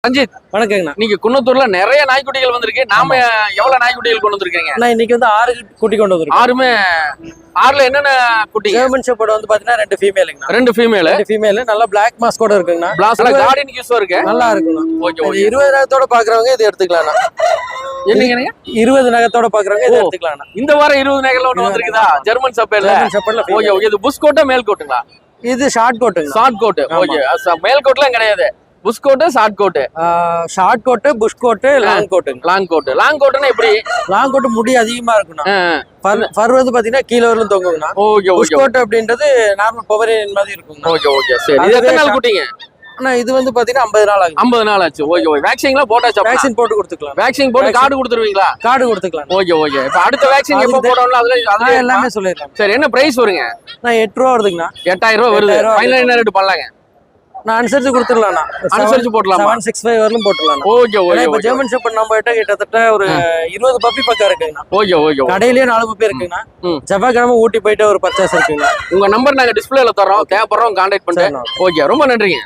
ரஞ்சித், வணக்கங்கண்ணா. நீங்க குன்னத்தூர்ல நிறைய நாய்க்குட்டிகள் வந்திருக்கு. நாம எவ்வளவு நாய்க்குட்டிகள் கொண்டு வந்திருக்கீங்க? நான் இன்னைக்கு வந்து 6 குட்டி கொண்டு வந்திருக்கேன். ஆறுமே 6ல என்னென்ன குட்டி? ஜெர்மன் ஷெப்பர்ட் வந்து பாத்தீங்கன்னா 2 ஃபீமேலுங்கண்ணா. 2 ஃபீமேல். 2 ஃபீமேல் நல்லா பிளாக் மாஸ்கோட இருக்குங்கண்ணா. பிளாஸ்ல கார்டன் யூஸ் இருக்கு. நல்லா இருக்குண்ணா. Okay okay. 20,000 பாக்குறவங்க இது எடுத்துக்கலாம்ண்ணா. என்னங்க 20 நகத்தோட பாக்குறவங்க இது எடுத்துக்கலாம்ண்ணா. இந்த வாரம் 20 நகைகள் ஒண்ணு வந்திருக்குதா? ஜெர்மன் ஷெப்பர்ட்ல. ஜெர்மன் ஷெப்பர்ட்ல ஓகே ஓகே. இது புஷ் கோட்டா மேல் கோட்டுங்களா? இது ஷார்ட் கோட்டுங்க. Short coat. ஓகே. மேல் கோட்லாம் கிடையாது. Plush coat, short coat. Short coat, plush coat, long கோட்டுங்க. Long coat. லாங் கோட்னா எப்படி? லாங் கோட் முடி அதிகமா இருக்குண்ணா. ஃபர் வந்து பாத்தீங்கன்னா கீழ வரலும் தொங்குங்கண்ணா. Okay plush okay. கோட் அப்படின்றது நார்மல் பவரேன் மாதிரி இருக்குங்க. Okay okay. சரி. இது எத்தனை நாள் குட்டிங்க? ஆனா இது வந்து பாத்தீங்கன்னா 50 நாள் ஆகும். 50 நாள் ஆச்சு. Okay okay. வேக்சின்லாம் போட்டாச்சா? வேக்சின் போட்டு கொடுத்துக்கலாம். வேக்சின் போட்டு கார்டு கொடுத்துருவீங்களா? கார்டு கொடுத்துக்கலாம். Okay okay. இப்ப அடுத்த வேக்சின் எப்போ போடணும்ல அதுல எல்லாமே சொல்லிடலாம். சரி, என்ன பிரைஸ் வருங்க? நான் 8 ரூபா வருதுங்கண்ணா. 8000 ரூபாய் வருது. ஃபைனல் என்ன ரேட் பண்ணலாங்க? நான் அனுசரிச்சு கொடுத்துடலாம்ண்ணா. அனுசரிச்சு போடலாமா? 765 வரலும் போட்டுடலாம். Okay okay. இப்ப ஜெர்மன் ஷெப்பர்ட் நம்ம கிட்ட கிட்டத்தட்ட ஒரு 20 பப்பி பக்கம் இருக்குங்கண்ணா. Okay okay. கடையிலேயே 4 பப்பி இருக்குங்கண்ணா. செவ்வாய்க்கிழமை ஊட்டி போயிட்டு ஒரு பர்ச்சேஸ் இருக்குங்க. உங்க நம்பர் நாங்க டிஸ்பிளேல தரோம். தேவைப்படுறோம் கான்டாக்ட் பண்ணுங்க. ஓகே, ரொம்ப நன்றிங்க.